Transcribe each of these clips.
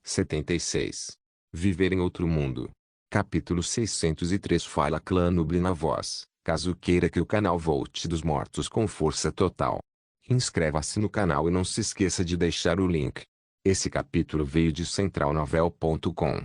76. Viver em outro mundo. Capítulo 603. Fala Clã Noob na voz, caso queira que o canal volte dos mortos com força total. Inscreva-se no canal e não se esqueça de deixar o link. Esse capítulo veio de centralnovel.com.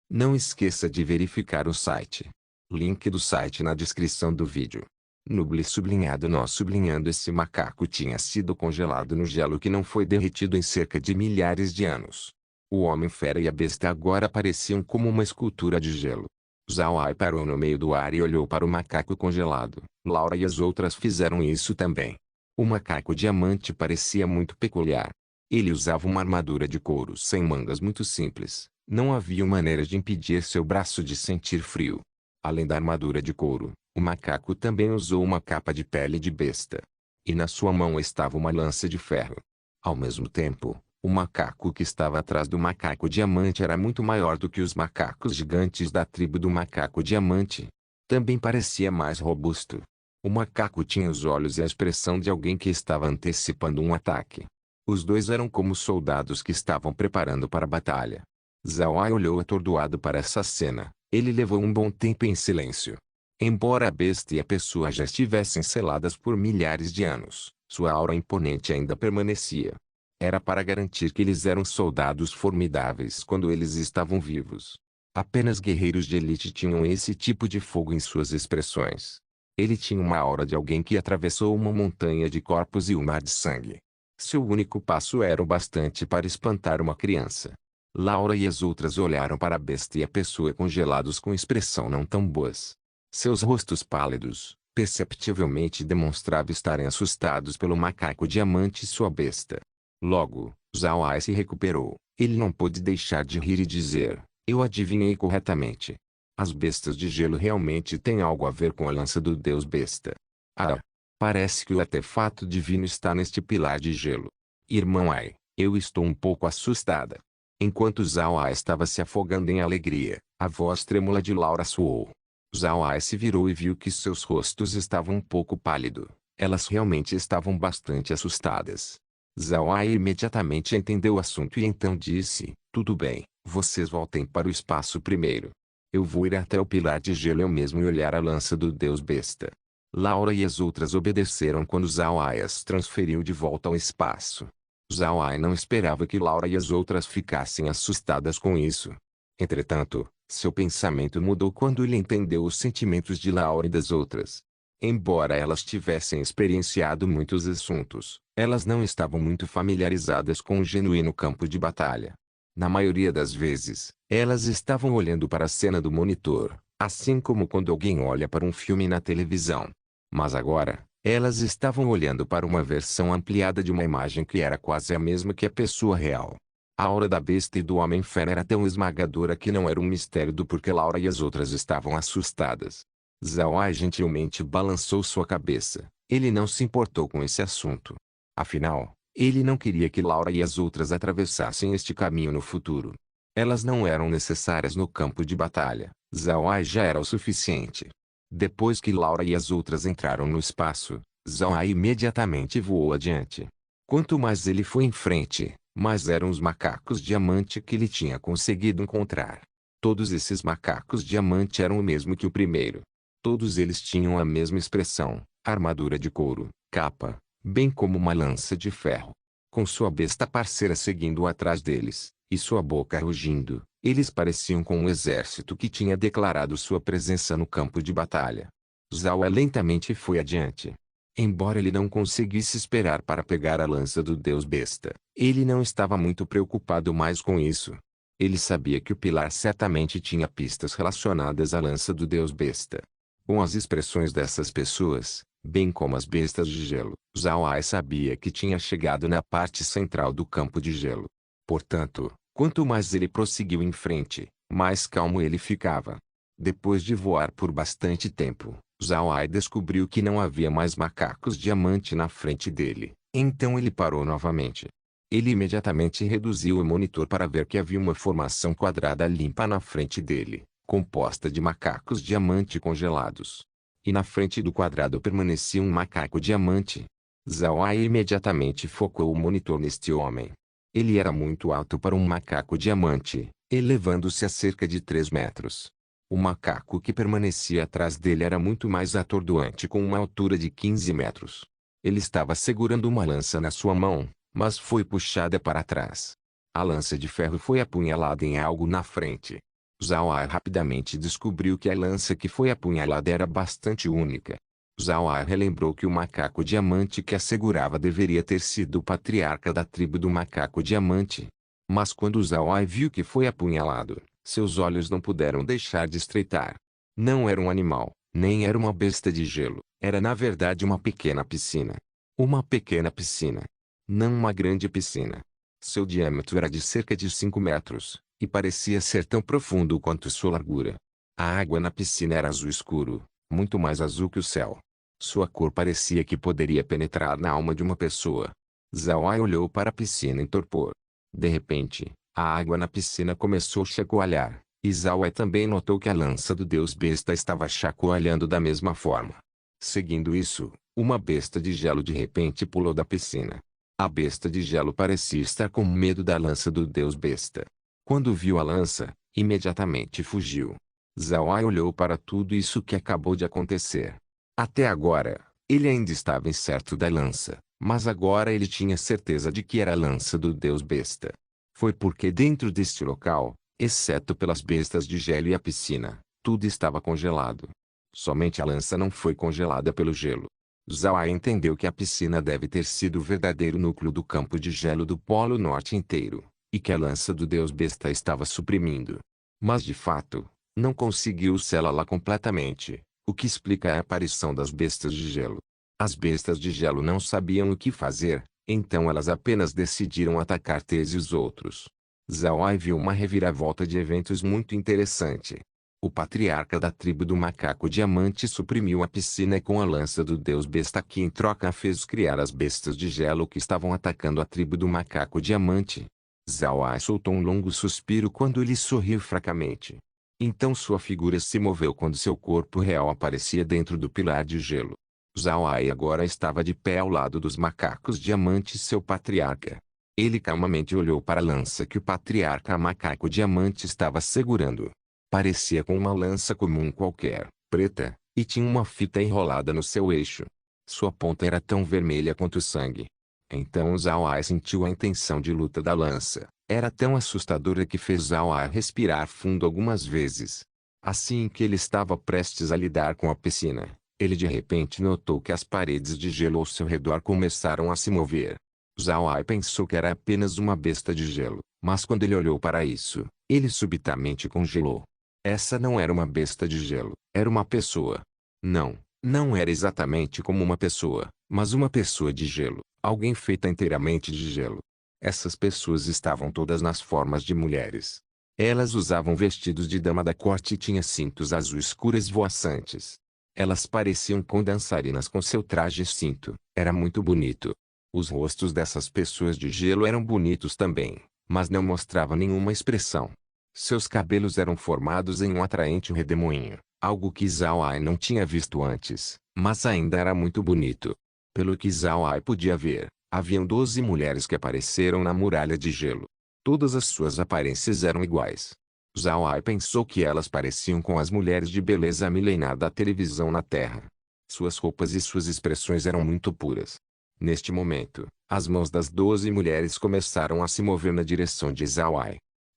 Não esqueça de verificar o site. Link do site na descrição do vídeo. Noob sublinhado. Nós sublinhando. Esse macaco tinha sido congelado no gelo que não foi derretido em cerca de milhares de anos. O Homem-Fera e a Besta agora pareciam como uma escultura de gelo. Zhao parou no meio do ar e olhou para o macaco congelado. Laura e as outras fizeram isso também. O macaco diamante parecia muito peculiar. Ele usava uma armadura de couro sem mangas muito simples. Não havia maneira de impedir seu braço de sentir frio. Além da armadura de couro, o macaco também usou uma capa de pele de besta. E na sua mão estava uma lança de ferro. Ao mesmo tempo, o macaco que estava atrás do macaco diamante era muito maior do que os macacos gigantes da tribo do macaco diamante. Também parecia mais robusto. O macaco tinha os olhos e a expressão de alguém que estava antecipando um ataque. Os dois eram como soldados que estavam preparando para a batalha. Zhao olhou atordoado para essa cena. Ele levou um bom tempo em silêncio. Embora a besta e a pessoa já estivessem seladas por milhares de anos, sua aura imponente ainda permanecia. Era para garantir que eles eram soldados formidáveis quando eles estavam vivos. Apenas guerreiros de elite tinham esse tipo de fogo em suas expressões. Ele tinha uma aura de alguém que atravessou uma montanha de corpos e um mar de sangue. Seu único passo era o bastante para espantar uma criança. Laura e as outras olharam para a besta e a pessoa congelados com expressão não tão boas. Seus rostos pálidos, perceptivelmente demonstravam estarem assustados pelo macaco diamante e sua besta. Logo, Zhao se recuperou. Ele não pôde deixar de rir e dizer, eu adivinhei corretamente. As bestas de gelo realmente têm algo a ver com a lança do deus besta. Ah! Parece que o artefato divino está neste pilar de gelo. Irmão Ai, eu estou um pouco assustada. Enquanto Zhao estava se afogando em alegria, a voz trêmula de Laura soou. Zhao se virou e viu que seus rostos estavam um pouco pálidos. Elas realmente estavam bastante assustadas. Zhao imediatamente entendeu o assunto e então disse, tudo bem, vocês voltem para o espaço primeiro. Eu vou ir até o pilar de gelo eu mesmo e olhar a lança do deus besta. Laura e as outras obedeceram quando Zhao as transferiu de volta ao espaço. Zhao não esperava que Laura e as outras ficassem assustadas com isso. Entretanto, seu pensamento mudou quando ele entendeu os sentimentos de Laura e das outras. Embora elas tivessem experienciado muitos assuntos, elas não estavam muito familiarizadas com o genuíno campo de batalha. Na maioria das vezes, elas estavam olhando para a cena do monitor, assim como quando alguém olha para um filme na televisão. Mas agora, elas estavam olhando para uma versão ampliada de uma imagem que era quase a mesma que a pessoa real. A aura da besta e do Homem-Fera era tão esmagadora que não era um mistério do porquê Laura e as outras estavam assustadas. Zhao gentilmente balançou sua cabeça. Ele não se importou com esse assunto. Afinal, ele não queria que Laura e as outras atravessassem este caminho no futuro. Elas não eram necessárias no campo de batalha. Zhao já era o suficiente. Depois que Laura e as outras entraram no espaço, Zhao imediatamente voou adiante. Quanto mais ele foi em frente, mais eram os macacos diamante que ele tinha conseguido encontrar. Todos esses macacos diamante eram o mesmo que o primeiro. Todos eles tinham a mesma expressão, armadura de couro, capa, bem como uma lança de ferro. Com sua besta parceira seguindo atrás deles, e sua boca rugindo, eles pareciam com um exército que tinha declarado sua presença no campo de batalha. Zhao lentamente foi adiante. Embora ele não conseguisse esperar para pegar a lança do deus besta, ele não estava muito preocupado mais com isso. Ele sabia que o pilar certamente tinha pistas relacionadas à lança do deus besta. Com as expressões dessas pessoas, bem como as bestas de gelo, Zhao sabia que tinha chegado na parte central do campo de gelo. Portanto, quanto mais ele prosseguiu em frente, mais calmo ele ficava. Depois de voar por bastante tempo, Zhao descobriu que não havia mais macacos diamante na frente dele. Então ele parou novamente. Ele imediatamente reduziu o monitor para ver que havia uma formação quadrada limpa na frente dele, composta de macacos diamante congelados. E na frente do quadrado permanecia um macaco diamante. Zhao imediatamente focou o monitor neste homem. Ele era muito alto para um macaco diamante, elevando-se a cerca de 3 metros. O macaco que permanecia atrás dele era muito mais atordoante, com uma altura de 15 metros. Ele estava segurando uma lança na sua mão, mas foi puxada para trás. A lança de ferro foi apunhalada em algo na frente. Zhao rapidamente descobriu que a lança que foi apunhalada era bastante única. Zhao relembrou que o macaco diamante que a segurava deveria ter sido o patriarca da tribo do macaco diamante. Mas quando Zhao viu que foi apunhalado, seus olhos não puderam deixar de estreitar. Não era um animal, nem era uma besta de gelo, era na verdade uma pequena piscina. Uma pequena piscina. Não uma grande piscina. Seu diâmetro era de cerca de 5 metros, e parecia ser tão profundo quanto sua largura. A água na piscina era azul escuro, muito mais azul que o céu. Sua cor parecia que poderia penetrar na alma de uma pessoa. Zhao olhou para a piscina em torpor. De repente, a água na piscina começou a chacoalhar, e Zhao também notou que a lança do deus besta estava chacoalhando da mesma forma. Seguindo isso, uma besta de gelo de repente pulou da piscina. A besta de gelo parecia estar com medo da lança do deus besta. Quando viu a lança, imediatamente fugiu. Zhao olhou para tudo isso que acabou de acontecer. Até agora, ele ainda estava incerto da lança, mas agora ele tinha certeza de que era a lança do deus besta. Foi porque dentro deste local, exceto pelas bestas de gelo e a piscina, tudo estava congelado. Somente a lança não foi congelada pelo gelo. Zhao entendeu que a piscina deve ter sido o verdadeiro núcleo do campo de gelo do Polo Norte inteiro, e que a lança do deus besta estava suprimindo. Mas de fato, não conseguiu selá-la completamente, o que explica a aparição das bestas de gelo. As bestas de gelo não sabiam o que fazer, então elas apenas decidiram atacar Tese e os outros. Zhao viu uma reviravolta de eventos muito interessante. O patriarca da tribo do macaco diamante suprimiu a piscina com a lança do deus besta, que em troca fez criar as bestas de gelo que estavam atacando a tribo do macaco diamante. Zhao soltou um longo suspiro quando ele sorriu fracamente. Então sua figura se moveu quando seu corpo real aparecia dentro do pilar de gelo. Zhao agora estava de pé ao lado dos macacos diamante, seu patriarca. Ele calmamente olhou para a lança que o patriarca macaco diamante estava segurando. Parecia com uma lança comum qualquer, preta, e tinha uma fita enrolada no seu eixo. Sua ponta era tão vermelha quanto o sangue. Então Zhao sentiu a intenção de luta da lança. Era tão assustadora que fez Zhao respirar fundo algumas vezes. Assim que ele estava prestes a lidar com a piscina, ele de repente notou que as paredes de gelo ao seu redor começaram a se mover. Zhao pensou que era apenas uma besta de gelo, mas quando ele olhou para isso, ele subitamente congelou. Essa não era uma besta de gelo, era uma pessoa. Não, não era exatamente como uma pessoa, mas uma pessoa de gelo, alguém feita inteiramente de gelo. Essas pessoas estavam todas nas formas de mulheres. Elas usavam vestidos de dama da corte e tinham cintos azul escuro esvoaçantes. Elas pareciam com dançarinas com seu traje cinto, era muito bonito. Os rostos dessas pessoas de gelo eram bonitos também, mas não mostravam nenhuma expressão. Seus cabelos eram formados em um atraente redemoinho, algo que Zhao não tinha visto antes, mas ainda era muito bonito. Pelo que Zhao podia ver, haviam 12 mulheres que apareceram na muralha de gelo. Todas as suas aparências eram iguais. Zhao pensou que elas pareciam com as mulheres de beleza milenar da televisão na Terra. Suas roupas e suas expressões eram muito puras. Neste momento, as mãos das 12 mulheres começaram a se mover na direção de Zhao.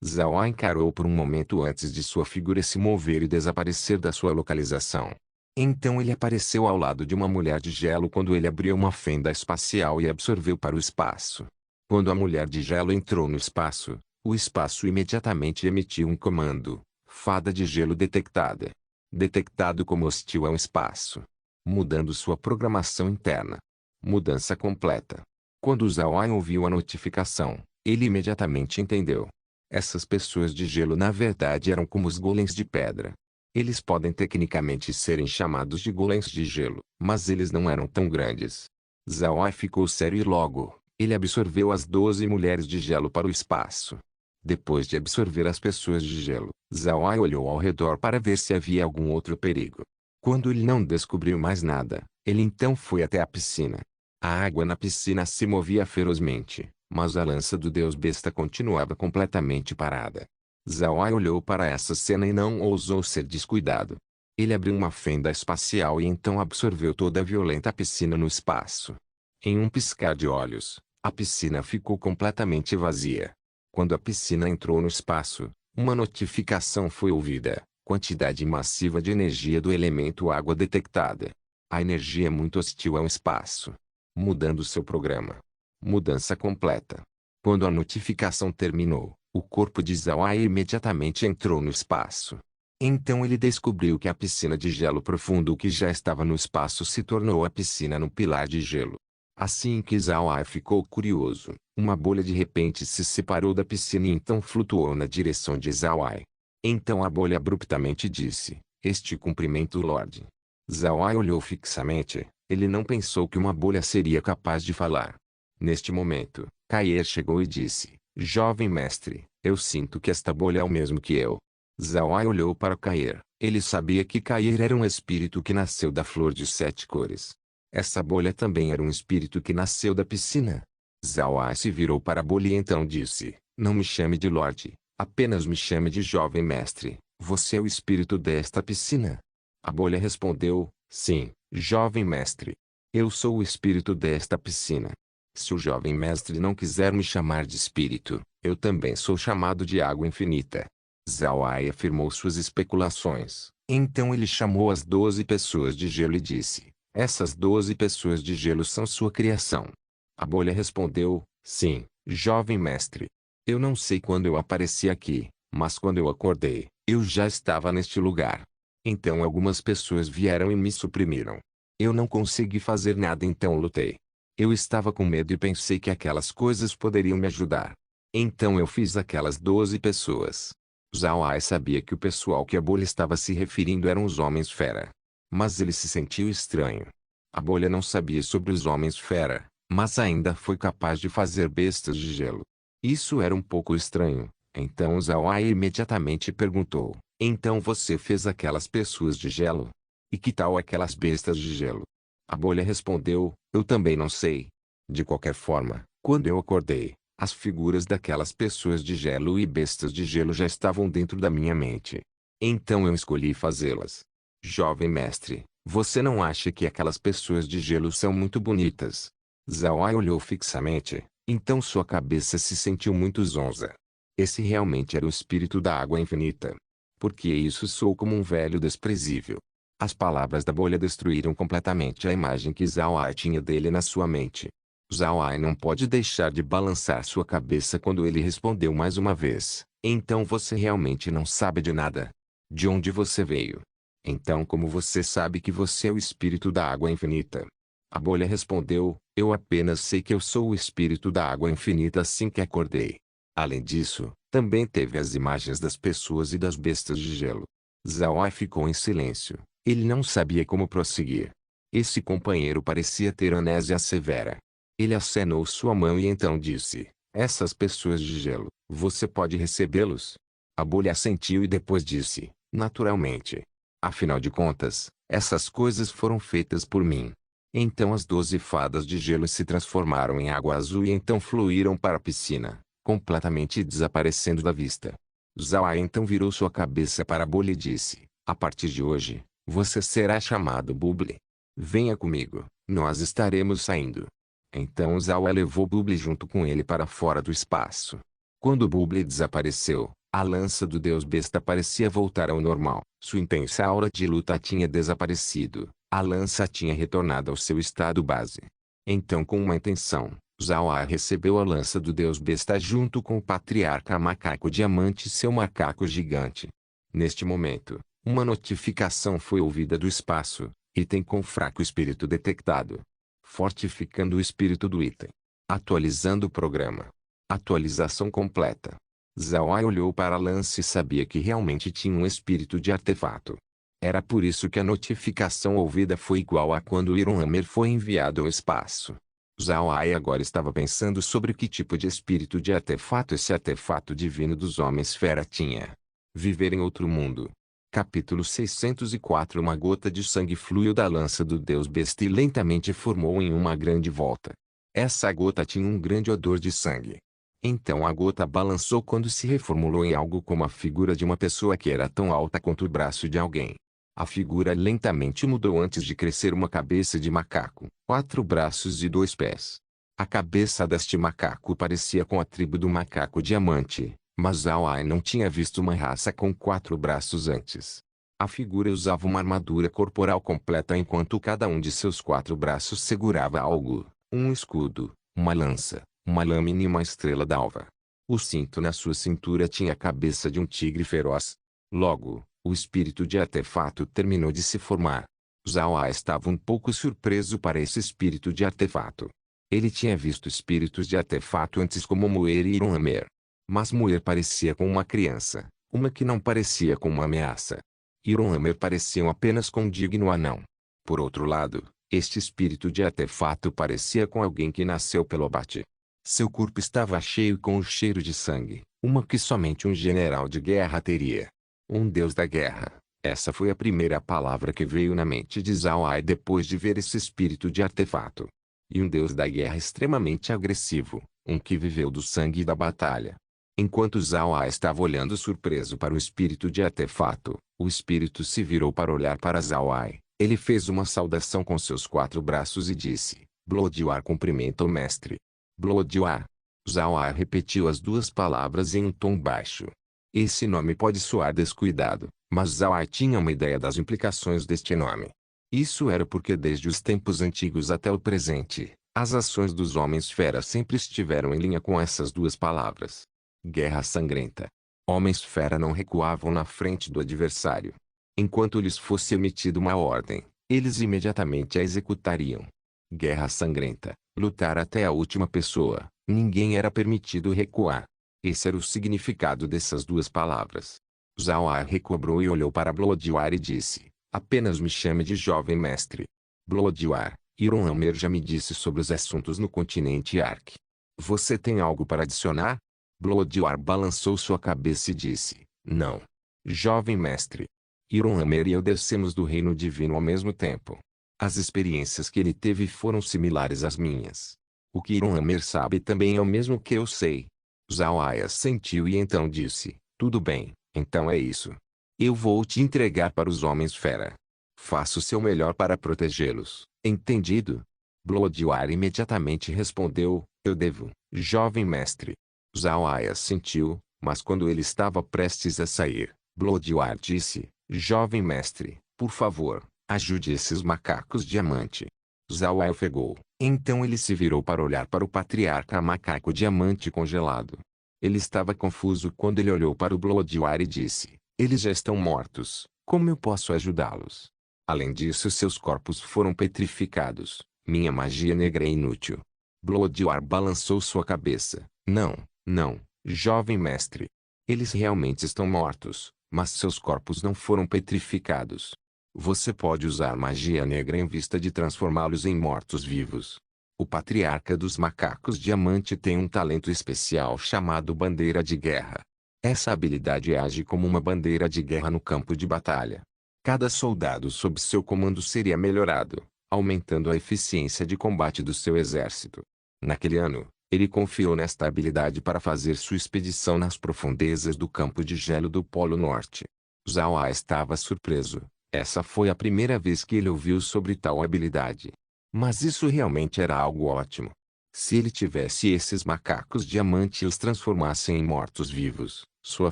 Zhao encarou por um momento antes de sua figura se mover e desaparecer da sua localização. Então ele apareceu ao lado de uma mulher de gelo quando ele abriu uma fenda espacial e absorveu para o espaço. Quando a mulher de gelo entrou no espaço, o espaço imediatamente emitiu um comando: fada de gelo detectada. Detectado como hostil ao espaço. Mudando sua programação interna. Mudança completa. Quando Zhao ouviu a notificação, ele imediatamente entendeu. Essas pessoas de gelo na verdade eram como os golems de pedra. Eles podem tecnicamente serem chamados de golems de gelo, mas eles não eram tão grandes. Zhao ficou sério e logo, ele absorveu as 12 mulheres de gelo para o espaço. Depois de absorver as pessoas de gelo, Zhao olhou ao redor para ver se havia algum outro perigo. Quando ele não descobriu mais nada, ele então foi até a piscina. A água na piscina se movia ferozmente, Mas a lança do deus besta continuava completamente parada. Zhao Ai olhou para essa cena e não ousou ser descuidado. Ele abriu uma fenda espacial e então absorveu toda a violenta piscina no espaço. Em um piscar de olhos, a piscina ficou completamente vazia. Quando a piscina entrou no espaço, uma notificação foi ouvida: quantidade massiva de energia do elemento água detectada. A energia é muito hostil ao espaço. Mudando seu programa. Mudança completa. Quando a notificação terminou, o corpo de Zhao Ai imediatamente entrou no espaço. Então ele descobriu que a piscina de gelo profundo que já estava no espaço se tornou a piscina no pilar de gelo. Assim que Zhao Ai ficou curioso, uma bolha de repente se separou da piscina e então flutuou na direção de Zhao Ai. Então a bolha abruptamente disse: "Este cumprimento, Lorde." Zhao Ai olhou fixamente. Ele não pensou que uma bolha seria capaz de falar. Neste momento, Kair chegou e disse: "Jovem mestre, eu sinto que esta bolha é o mesmo que eu." Zhao Ai olhou para Kair. Ele sabia que Kair era um espírito que nasceu da flor de 7 cores. Essa bolha também era um espírito que nasceu da piscina. Zhao Ai se virou para a bolha e então disse: "Não me chame de Lorde, apenas me chame de jovem mestre. Você é o espírito desta piscina?" A bolha respondeu: "Sim, jovem mestre. Eu sou o espírito desta piscina. Se o jovem mestre não quiser me chamar de espírito, eu também sou chamado de água infinita." Zhao Ai afirmou suas especulações. Então ele chamou as 12 pessoas de gelo e disse: "Essas 12 pessoas de gelo são sua criação?" A bolha respondeu: "Sim, jovem mestre. Eu não sei quando eu apareci aqui, mas quando eu acordei, eu já estava neste lugar. Então algumas pessoas vieram e me suprimiram. Eu não consegui fazer nada, então lutei. Eu estava com medo e pensei que aquelas coisas poderiam me ajudar. Então eu fiz aquelas 12 pessoas." Zhao Ai sabia que o pessoal que a bolha estava se referindo eram os homens-fera. Mas ele se sentiu estranho. A bolha não sabia sobre os homens-fera, mas ainda foi capaz de fazer bestas de gelo. Isso era um pouco estranho. Então Zhao Ai imediatamente perguntou: "Então você fez aquelas pessoas de gelo? E que tal aquelas bestas de gelo?" A bolha respondeu: "Eu também não sei. De qualquer forma, quando eu acordei, as figuras daquelas pessoas de gelo e bestas de gelo já estavam dentro da minha mente. Então eu escolhi fazê-las." "Jovem mestre, você não acha que aquelas pessoas de gelo são muito bonitas?" Zhao Ai olhou fixamente. Então sua cabeça se sentiu muito zonza. Esse realmente era o espírito da água infinita. Porque isso soou como um velho desprezível. As palavras da bolha destruíram completamente a imagem que Zhao Ai tinha dele na sua mente. Zhao Ai não pode deixar de balançar sua cabeça quando ele respondeu mais uma vez: "Então você realmente não sabe de nada? De onde você veio? Então como você sabe que você é o espírito da água infinita?" A bolha respondeu: "Eu apenas sei que eu sou o espírito da água infinita assim que acordei." Além disso, também teve as imagens das pessoas e das bestas de gelo. Zhao Ai ficou em silêncio. Ele não sabia como prosseguir. Esse companheiro parecia ter amnésia severa. Ele acenou sua mão e então disse: "Essas pessoas de gelo, você pode recebê-los?" A bolha assentiu e depois disse: "Naturalmente. Afinal de contas, essas coisas foram feitas por mim." Então as 12 fadas de gelo se transformaram em água azul e então fluíram para a piscina, completamente desaparecendo da vista. Zhao Ai então virou sua cabeça para a bolha e disse: "A partir de hoje, você será chamado Buble. Venha comigo, nós estaremos saindo." Então Zhao Ai levou Buble junto com ele para fora do espaço. Quando Buble desapareceu, a lança do deus besta parecia voltar ao normal. Sua intensa aura de luta tinha desaparecido. A lança tinha retornado ao seu estado base. Então, com uma intenção, Zhao Ai recebeu a lança do deus besta junto com o patriarca macaco diamante e seu macaco gigante. Neste momento, uma notificação foi ouvida do espaço: "Item com fraco espírito detectado. Fortificando o espírito do item. Atualizando o programa." Atualização completa. Zhao Ai olhou para a lança e sabia que realmente tinha um espírito de artefato. Era por isso que a notificação ouvida foi igual a quando Iron Hammer foi enviado ao espaço. Zhao Ai agora estava pensando sobre que tipo de espírito de artefato esse artefato divino dos homens-fera tinha. Viver em outro mundo. Capítulo 604. Uma gota de sangue fluiu da lança do deus besta e lentamente formou em uma grande volta. Essa gota tinha um grande odor de sangue. Então a gota balançou quando se reformulou em algo como a figura de uma pessoa que era tão alta quanto o braço de alguém. A figura lentamente mudou antes de crescer uma cabeça de macaco, 4 braços e 2 pés. A cabeça deste macaco parecia com a tribo do macaco diamante, mas Zhao não tinha visto uma raça com 4 braços antes. A figura usava uma armadura corporal completa enquanto cada um de seus 4 braços segurava algo, um escudo, uma lança, uma lâmina e uma estrela d'alva. O cinto na sua cintura tinha a cabeça de um tigre feroz. Logo, o espírito de artefato terminou de se formar. Zhao estava um pouco surpreso para esse espírito de artefato. Ele tinha visto espíritos de artefato antes como Muer e Ironhamer. Mas Muer parecia com uma criança, uma que não parecia com uma ameaça. Ironhamer pareciam apenas com um digno anão. Por outro lado, este espírito de artefato parecia com alguém que nasceu pelo abate. Seu corpo estava cheio com o cheiro de sangue, uma que somente um general de guerra teria. Um deus da guerra. Essa foi a primeira palavra que veio na mente de Zhao depois de ver esse espírito de artefato. E um deus da guerra extremamente agressivo, um que viveu do sangue e da batalha. Enquanto Zhao estava olhando surpreso para o espírito de artefato, o espírito se virou para olhar para Zhao. Ele fez uma saudação com seus 4 braços e disse: Blodwar cumprimenta o mestre. Blodwar. Zhao repetiu as 2 palavras em um tom baixo. Esse nome pode soar descuidado, mas Zhao tinha uma ideia das implicações deste nome. Isso era porque desde os tempos antigos até o presente, as ações dos homens-fera sempre estiveram em linha com essas 2 palavras. Guerra sangrenta. Homens-fera não recuavam na frente do adversário. Enquanto lhes fosse emitida uma ordem, eles imediatamente a executariam. Guerra sangrenta. Lutar até a última pessoa. Ninguém era permitido recuar. Esse era o significado dessas 2 palavras. Zhao recobrou e olhou para Blodwar e disse: Apenas me chame de jovem mestre. Blodwar, Ironhamer já me disse sobre os assuntos no continente Ark. Você tem algo para adicionar? Blodwar balançou sua cabeça e disse: Não. Jovem mestre. Ironhamer e eu descemos do reino divino ao mesmo tempo. As experiências que ele teve foram similares às minhas. O que Ironhamer sabe também é o mesmo que eu sei. Zhao assentiu e então disse: Tudo bem, então é isso. Eu vou te entregar para os homens-fera. Faça o seu melhor para protegê-los, entendido? Blodwar imediatamente respondeu: Eu devo, jovem mestre. Zhao assentiu, mas quando ele estava prestes a sair, Blodwar disse: Jovem mestre, por favor, ajude esses macacos diamante. Zhao ofegou. Então ele se virou para olhar para o patriarca macaco diamante congelado. Ele estava confuso quando ele olhou para o Blodwar e disse: Eles já estão mortos, como eu posso ajudá-los? Além disso, seus corpos foram petrificados. Minha magia negra é inútil. Blodwar balançou sua cabeça. Não, não, jovem mestre. Eles realmente estão mortos, mas seus corpos não foram petrificados. Você pode usar magia negra em vista de transformá-los em mortos-vivos. O patriarca dos macacos diamante tem um talento especial chamado bandeira de guerra. Essa habilidade age como uma bandeira de guerra no campo de batalha. Cada soldado sob seu comando seria melhorado, aumentando a eficiência de combate do seu exército. Naquele ano, ele confiou nesta habilidade para fazer sua expedição nas profundezas do campo de gelo do Polo Norte. Zhao estava surpreso. Essa foi a primeira vez que ele ouviu sobre tal habilidade. Mas isso realmente era algo ótimo. Se ele tivesse esses macacos diamante e os transformassem em mortos-vivos, sua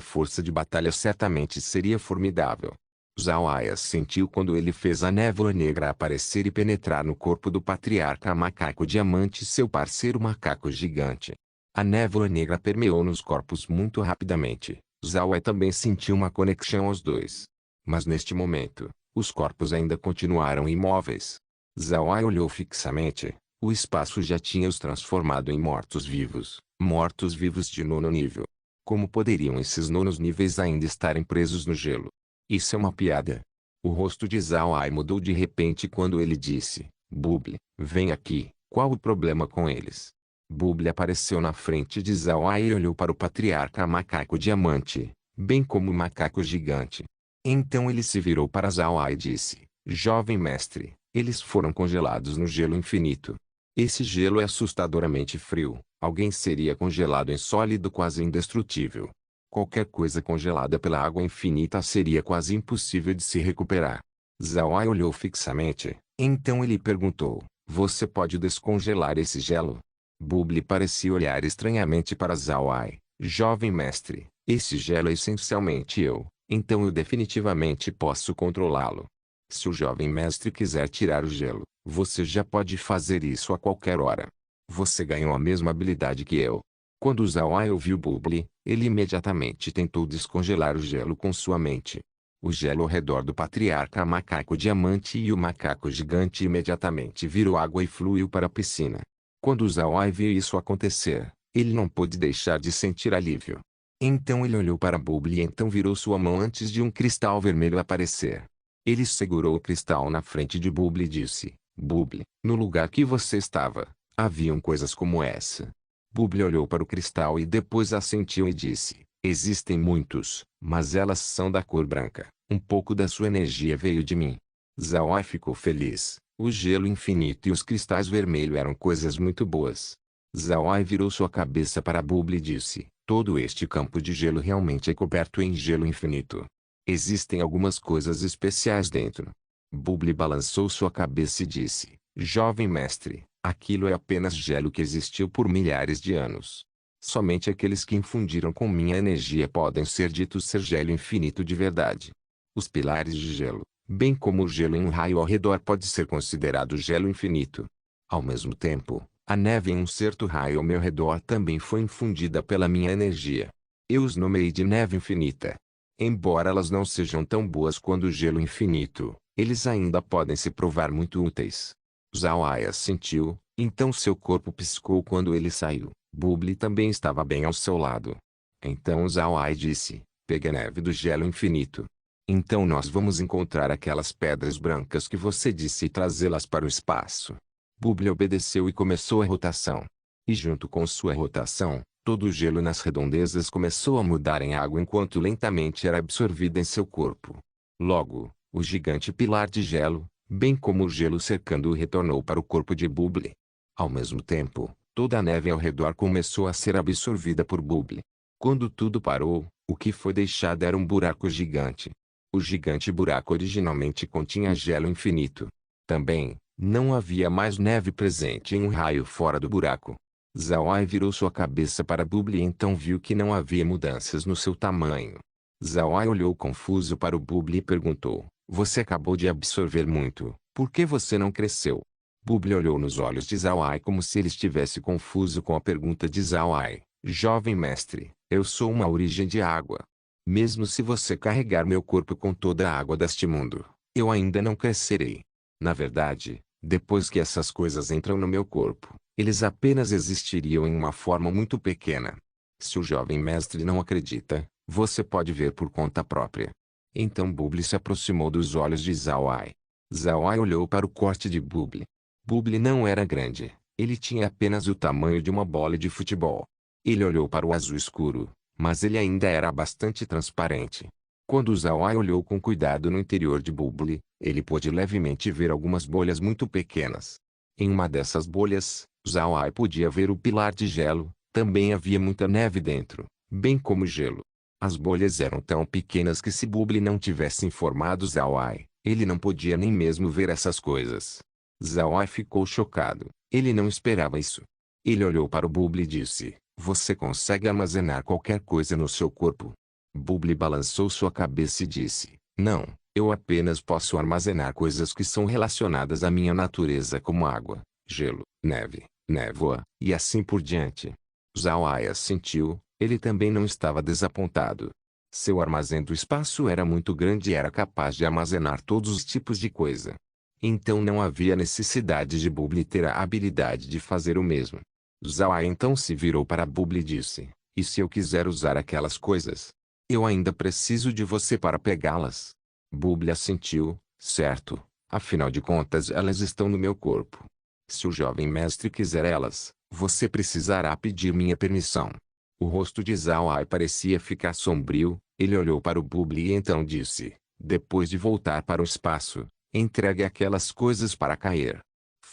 força de batalha certamente seria formidável. Zhao sentiu quando ele fez a névoa negra aparecer e penetrar no corpo do patriarca macaco diamante e seu parceiro macaco gigante. A névoa negra permeou nos corpos muito rapidamente. Zhao também sentiu uma conexão aos dois. Mas neste momento, os corpos ainda continuaram imóveis. Zhao olhou fixamente. O espaço já tinha os transformado em mortos-vivos. Mortos-vivos de 9º nível. Como poderiam esses 9º níveis ainda estarem presos no gelo? Isso é uma piada. O rosto de Zhao mudou de repente quando ele disse: Buble, vem aqui, qual o problema com eles? Buble apareceu na frente de Zhao e olhou para o patriarca macaco diamante, bem como o macaco gigante. Então ele se virou para Zhao e disse: Jovem mestre, eles foram congelados no gelo infinito. Esse gelo é assustadoramente frio. Alguém seria congelado em sólido quase indestrutível. Qualquer coisa congelada pela água infinita seria quase impossíil de se recuperar. Zhao olhou fixamente. Então ele perguntou: você pode descongelar esse gelo? Bubble parecia olhar estranhamente para Zhao. Jovem mestre, esse gelo é essencialmente eu, então eu definitivamente posso controlá-lo. Se o jovem mestre quiser tirar o gelo, você já pode fazer isso a qualquer hora. Você ganhou a mesma habilidade que eu. Quando Zhao ouviu Bubble, ele imediatamente tentou descongelar o gelo com sua mente. O gelo ao redor do patriarca macaco diamante e o macaco gigante imediatamente virou água e fluiu para a piscina. Quando Zhao viu isso acontecer, ele não pôde deixar de sentir alívio. Então ele olhou para Bubble e então virou sua mão antes de um cristal vermelho aparecer. Ele segurou o cristal na frente de Bubble e disse: Bubble, no lugar que você estava, haviam coisas como essa. Bubble olhou para o cristal e depois assentiu e disse: existem muitos, mas elas são da cor branca. Um pouco da sua energia veio de mim. Zhao ficou feliz. O gelo infinito e os cristais vermelhos eram coisas muito boas. Zhao virou sua cabeça para Bubble e disse: todo este campo de gelo realmente é coberto em gelo infinito. Existem algumas coisas especiais dentro. Bubble balançou sua cabeça e disse: jovem mestre, aquilo é apenas gelo que existiu por milhares de anos. Somente aqueles que infundiram com minha energia podem ser ditos ser gelo infinito de verdade. Os pilares de gelo, bem como o gelo em um raio ao redor pode ser considerado gelo infinito. Ao mesmo tempo, a neve em um certo raio ao meu redor também foi infundida pela minha energia. Eu os nomeei de neve infinita. Embora elas não sejam tão boas quanto o gelo infinito, eles ainda podem se provar muito úteis. Zhao assentiu, então seu corpo piscou quando ele saiu. Bubble também estava bem ao seu lado. Então Zhao disse: pegue a neve do gelo infinito. Então nós vamos encontrar aquelas pedras brancas que você disse e trazê-las para o espaço. Bubble obedeceu e começou a rotação. E junto com sua rotação, todo o gelo nas redondezas começou a mudar em água enquanto lentamente era absorvido em seu corpo. Logo, o gigante pilar de gelo, bem como o gelo cercando-o retornou para o corpo de Bubble. Ao mesmo tempo, toda a neve ao redor começou a ser absorvida por Bubble. Quando tudo parou, o que foi deixado era um buraco gigante. O gigante buraco originalmente continha gelo infinito. Também, não havia mais neve presente em um raio fora do buraco. Zhao virou sua cabeça para Bubble e então viu que não havia mudanças no seu tamanho. Zhao olhou confuso para o Bubble e perguntou: você acabou de absorver muito, por que você não cresceu? Bubble olhou nos olhos de Zhao como se ele estivesse confuso com a pergunta de Zhao. Jovem mestre, eu sou uma origem de água. Mesmo se você carregar meu corpo com toda a água deste mundo, eu ainda não crescerei. Na verdade, depois que essas coisas entram no meu corpo, eles apenas existiriam em uma forma muito pequena. Se o jovem mestre não acredita, você pode ver por conta própria. Então Bubble se aproximou dos olhos de Zhao. Zhao olhou para o corte de Bubble. Bubble não era grande, ele tinha apenas o tamanho de uma bola de futebol. Ele olhou para o azul escuro, mas ele ainda era bastante transparente. Quando Zhao olhou com cuidado no interior de Bubble, ele pôde levemente ver algumas bolhas muito pequenas. Em uma dessas bolhas, Zhao podia ver o pilar de gelo, também havia muita neve dentro, bem como gelo. As bolhas eram tão pequenas que se Bubble não tivesse informado Zhao, ele não podia nem mesmo ver essas coisas. Zhao ficou chocado, ele não esperava isso. Ele olhou para o Bubble e disse: você consegue armazenar qualquer coisa no seu corpo? Bubble balançou sua cabeça e disse: não, eu apenas posso armazenar coisas que são relacionadas à minha natureza como água, gelo, neve, névoa, e assim por diante. Zhao assentiu, ele também não estava desapontado. Seu armazém do espaço era muito grande e era capaz de armazenar todos os tipos de coisa. Então não havia necessidade de Bubble ter a habilidade de fazer o mesmo. Zhao então se virou para Bubble e disse: e se eu quiser usar aquelas coisas? Eu ainda preciso de você para pegá-las. Bubble assentiu, certo, afinal de contas elas estão no meu corpo. Se o jovem mestre quiser elas, você precisará pedir minha permissão. O rosto de Zhao parecia ficar sombrio, ele olhou para o Bubble e então disse: depois de voltar para o espaço, entregue aquelas coisas para cair.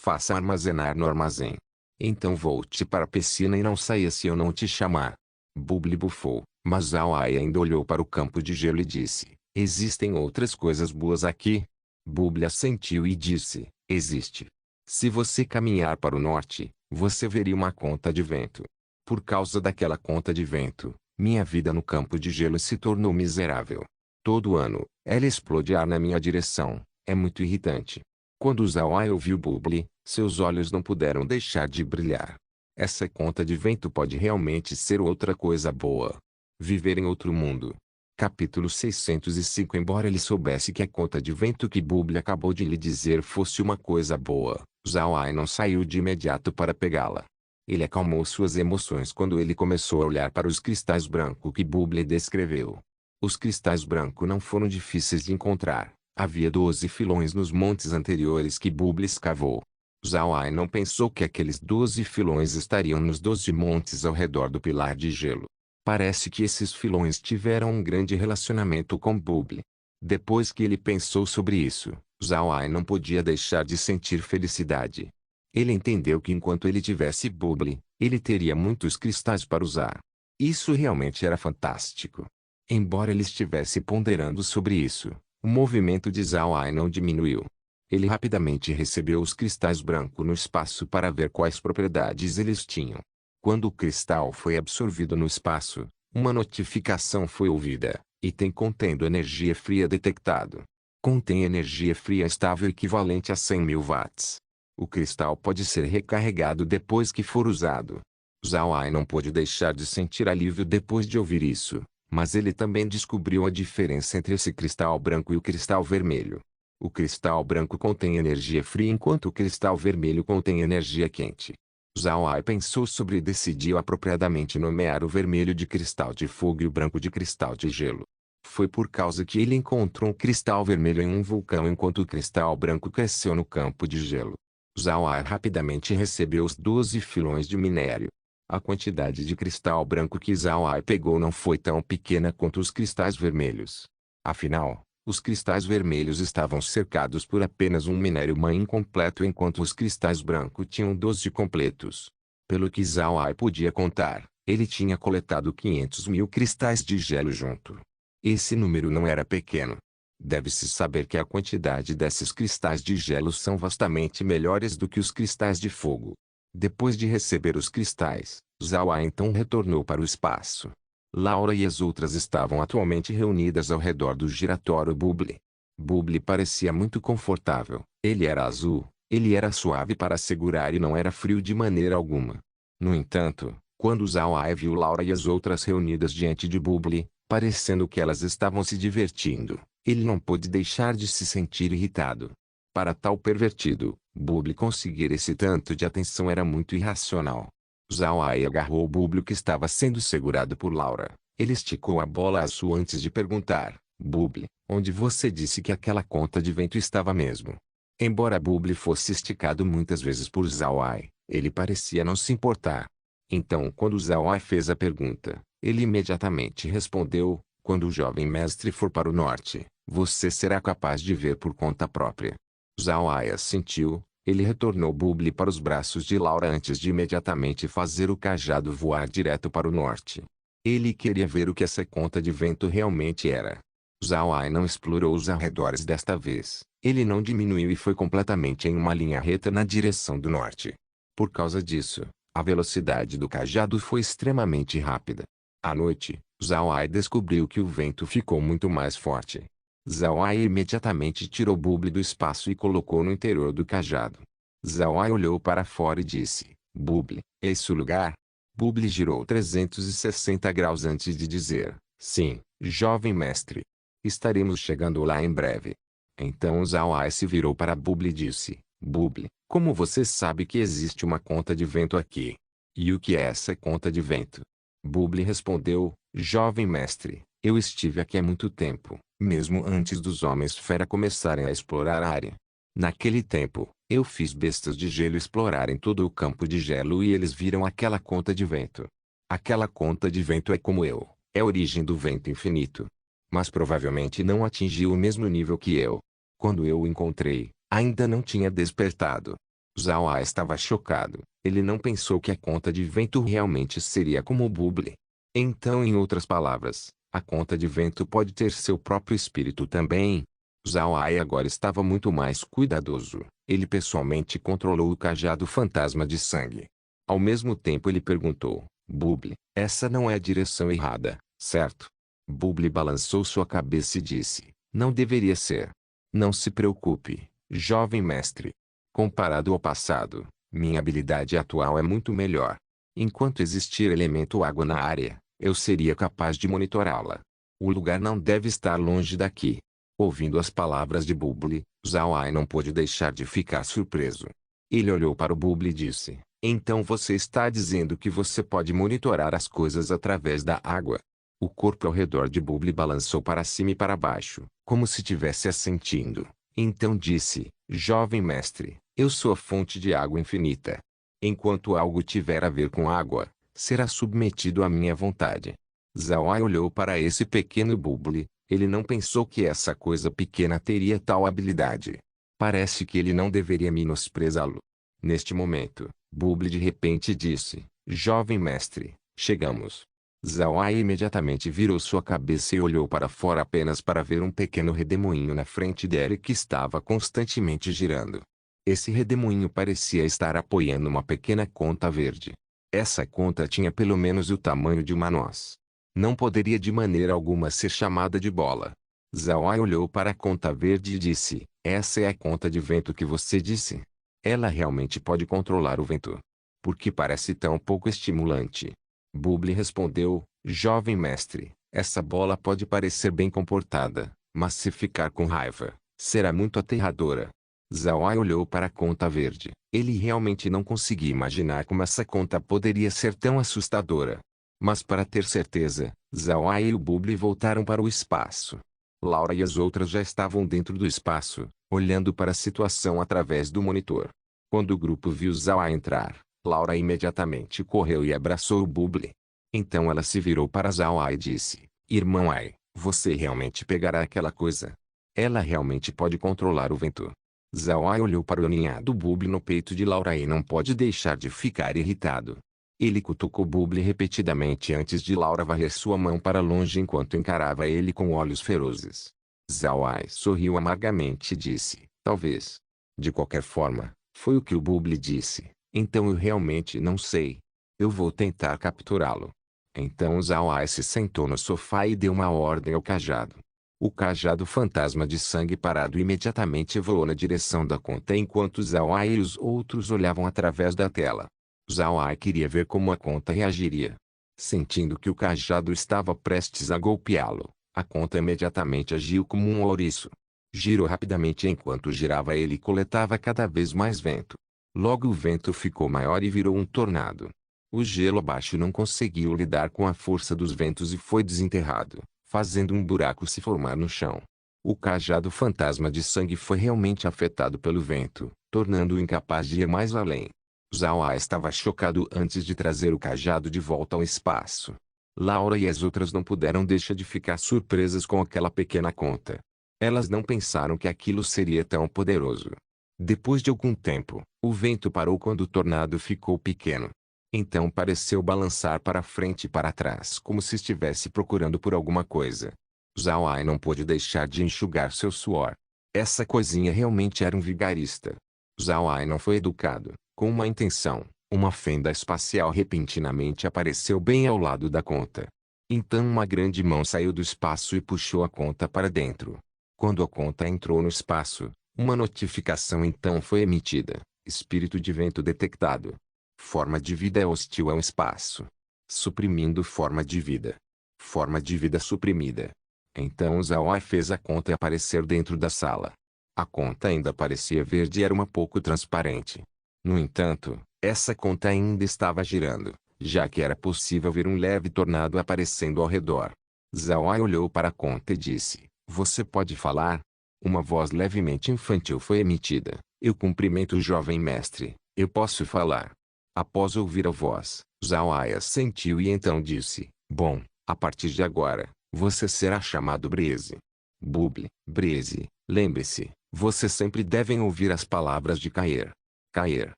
Faça armazenar no armazém. Então volte para a piscina e não saia se eu não te chamar. Bubbly bufou, mas Zhao-ai ainda olhou para o campo de gelo e disse, existem outras coisas boas aqui? Bubbly assentiu e disse, existe. Se você caminhar para o norte, você veria uma conta de vento. Por causa daquela conta de vento, minha vida no campo de gelo se tornou miserável. Todo ano, ela explode ar na minha direção. É muito irritante. Quando Zhao-ai ouviu Bubbly, seus olhos não puderam deixar de brilhar. Essa conta de vento pode realmente ser outra coisa boa. Viver em outro mundo. Capítulo 605. Embora ele soubesse que a conta de vento que Bubbly acabou de lhe dizer fosse uma coisa boa, Zhao-ai não saiu de imediato para pegá-la. Ele acalmou suas emoções quando ele começou a olhar para os cristais brancos que Bubbly descreveu. Os cristais brancos não foram difíceis de encontrar. Havia 12 filões nos montes anteriores que Bubbly escavou. Zhao-ai não pensou que aqueles 12 filões estariam nos 12 montes ao redor do pilar de gelo. Parece que esses filões tiveram um grande relacionamento com Bubbly. Depois que ele pensou sobre isso, Zhao-ai não podia deixar de sentir felicidade. Ele entendeu que enquanto ele tivesse Bubbly, ele teria muitos cristais para usar. Isso realmente era fantástico. Embora ele estivesse ponderando sobre isso, o movimento de Zhao-ai não diminuiu. Ele rapidamente recebeu os cristais brancos no espaço para ver quais propriedades eles tinham. Quando o cristal foi absorvido no espaço, uma notificação foi ouvida, item contendo energia fria detectado. Contém energia fria estável equivalente a 100.000 watts. O cristal pode ser recarregado depois que for usado. Zhao-ai não pôde deixar de sentir alívio depois de ouvir isso. Mas ele também descobriu a diferença entre esse cristal branco e o cristal vermelho. O cristal branco contém energia fria enquanto o cristal vermelho contém energia quente. Zhao-ai pensou sobre e decidiu apropriadamente nomear o vermelho de cristal de fogo e o branco de cristal de gelo. Foi por causa que ele encontrou um cristal vermelho em um vulcão enquanto o cristal branco cresceu no campo de gelo. Zhao-ai rapidamente recebeu os 12 filões de minério. A quantidade de cristal branco que Zhao-ai pegou não foi tão pequena quanto os cristais vermelhos. Afinal, os cristais vermelhos estavam cercados por apenas um minério-mãe incompleto enquanto os cristais brancos tinham 12 completos. Pelo que Zhao-ai podia contar, ele tinha coletado 500.000 cristais de gelo junto. Esse número não era pequeno. Deve-se saber que a quantidade desses cristais de gelo são vastamente melhores do que os cristais de fogo. Depois de receber os cristais, Zhao-ai então retornou para o espaço. Laura e as outras estavam atualmente reunidas ao redor do giratório Bubbly. Bubbly parecia muito confortável. Ele era azul, ele era suave para segurar e não era frio de maneira alguma. No entanto, quando Zhao-ai viu Laura e as outras reunidas diante de Bubbly, parecendo que elas estavam se divertindo, ele não pôde deixar de se sentir irritado. Para tal pervertido, Bubbly conseguir esse tanto de atenção era muito irracional. Zhao-ai agarrou o Bubbly que estava sendo segurado por Laura. Ele esticou a bola azul antes de perguntar, Bubbly, onde você disse que aquela conta de vento estava mesmo? Embora Bubbly fosse esticado muitas vezes por Zhao-ai, ele parecia não se importar. Então quando Zhao-ai fez a pergunta, ele imediatamente respondeu, quando o jovem mestre for para o norte, você será capaz de ver por conta própria. Zhao-ai assentiu, ele retornou Bubbly para os braços de Laura antes de imediatamente fazer o cajado voar direto para o norte. Ele queria ver o que essa conta de vento realmente era. Zhao-ai não explorou os arredores desta vez, ele não diminuiu e foi completamente em uma linha reta na direção do norte. Por causa disso, a velocidade do cajado foi extremamente rápida. À noite, Zhao-ai descobriu que o vento ficou muito mais forte. Zhao-ai imediatamente tirou Bubbly do espaço e colocou no interior do cajado. Zhao-ai olhou para fora e disse, Bubbly, esse o lugar? Bubbly girou 360 graus antes de dizer, sim, jovem mestre. Estaremos chegando lá em breve. Então Zhao-ai se virou para Bubbly e disse, Bubbly, como você sabe que existe uma conta de vento aqui? E o que é essa conta de vento? Bubbly respondeu, jovem mestre, eu estive aqui há muito tempo, mesmo antes dos homens-fera começarem a explorar a área. Naquele tempo, eu fiz bestas de gelo explorarem todo o campo de gelo e eles viram aquela conta de vento. Aquela conta de vento é como eu, é a origem do vento infinito. Mas provavelmente não atingiu o mesmo nível que eu. Quando eu o encontrei, ainda não tinha despertado. Zhao Ai estava chocado. Ele não pensou que a conta de vento realmente seria como o Buble. Então, em outras palavras, a conta de vento pode ter seu próprio espírito também. Zhao Ai agora estava muito mais cuidadoso. Ele pessoalmente controlou o cajado fantasma de sangue. Ao mesmo tempo ele perguntou, Buble, essa não é a direção errada, certo? Buble balançou sua cabeça e disse, não deveria ser. Não se preocupe, jovem mestre. Comparado ao passado, minha habilidade atual é muito melhor. Enquanto existir elemento água na área, eu seria capaz de monitorá-la. O lugar não deve estar longe daqui. Ouvindo as palavras de Buble, Zhao Ai não pôde deixar de ficar surpreso. Ele olhou para o Buble e disse, então você está dizendo que você pode monitorar as coisas através da água? O corpo ao redor de Buble balançou para cima e para baixo, como se estivesse assentindo. Então disse, jovem mestre, eu sou a fonte de água infinita. Enquanto algo tiver a ver com água, será submetido à minha vontade. Zhao Ai olhou para esse pequeno Buble. Ele não pensou que essa coisa pequena teria tal habilidade. Parece que ele não deveria menosprezá-lo. Neste momento, Buble de repente disse, jovem mestre, chegamos. Zhao Ai imediatamente virou sua cabeça e olhou para fora apenas para ver um pequeno redemoinho na frente dele que estava constantemente girando. Esse redemoinho parecia estar apoiando uma pequena conta verde. Essa conta tinha pelo menos o tamanho de uma noz. Não poderia de maneira alguma ser chamada de bola. Zhao Ai olhou para a conta verde e disse, essa é a conta de vento que você disse? Ela realmente pode controlar o vento. Por que parece tão pouco estimulante? Buble respondeu, jovem mestre, essa bola pode parecer bem comportada, mas se ficar com raiva, será muito aterradora. Zhao Ai olhou para a conta verde. Ele realmente não conseguia imaginar como essa conta poderia ser tão assustadora. Mas para ter certeza, Zhao Ai e o Buble voltaram para o espaço. Laura e as outras já estavam dentro do espaço, olhando para a situação através do monitor. Quando o grupo viu Zhao Ai entrar, Laura imediatamente correu e abraçou o Buble. Então ela se virou para Zhao Ai e disse, irmão Ai, você realmente pegará aquela coisa? Ela realmente pode controlar o vento. Zhao Ai olhou para o aninhado Buble no peito de Laura e não pode deixar de ficar irritado. Ele cutucou Buble repetidamente antes de Laura varrer sua mão para longe enquanto encarava ele com olhos ferozes. Zhao Ai sorriu amargamente e disse, talvez. De qualquer forma, foi o que o Buble disse, então eu realmente não sei. Eu vou tentar capturá-lo. Então Zhao Ai se sentou no sofá e deu uma ordem ao cajado. O cajado fantasma de sangue parado imediatamente voou na direção da conta enquanto Zhao Ai e os outros olhavam através da tela. Zhao Ai queria ver como a conta reagiria. Sentindo que o cajado estava prestes a golpeá-lo, a conta imediatamente agiu como um ouriço. Girou rapidamente enquanto girava ele coletava cada vez mais vento. Logo o vento ficou maior e virou um tornado. O gelo abaixo não conseguiu lidar com a força dos ventos e foi desenterrado, fazendo um buraco se formar no chão. O cajado fantasma de sangue foi realmente afetado pelo vento, tornando-o incapaz de ir mais além. Zhao Ai estava chocado antes de trazer o cajado de volta ao espaço. Laura e as outras não puderam deixar de ficar surpresas com aquela pequena conta. Elas não pensaram que aquilo seria tão poderoso. Depois de algum tempo, o vento parou quando o tornado ficou pequeno. Então pareceu balançar para frente e para trás como se estivesse procurando por alguma coisa. Zhao Ai não pôde deixar de enxugar seu suor. Essa coisinha realmente era um vigarista. Zhao Ai não foi educado. Com uma intenção, uma fenda espacial repentinamente apareceu bem ao lado da conta. Então uma grande mão saiu do espaço e puxou a conta para dentro. Quando a conta entrou no espaço, uma notificação então foi emitida. Espírito de vento detectado. Forma de vida é hostil ao espaço. Suprimindo forma de vida. Forma de vida suprimida. Então Zhao Ai fez a conta aparecer dentro da sala. A conta ainda parecia verde e era um pouco transparente. No entanto, essa conta ainda estava girando, já que era possível ver um leve tornado aparecendo ao redor. Zhao Ai olhou para a conta e disse, você pode falar? Uma voz levemente infantil foi emitida. Eu cumprimento o jovem mestre, eu posso falar. Após ouvir a voz, Zhao Ai assentiu e então disse, bom, a partir de agora, você será chamado Breeze. Buble, Breeze, lembre-se, vocês sempre devem ouvir as palavras de Caer. Caer,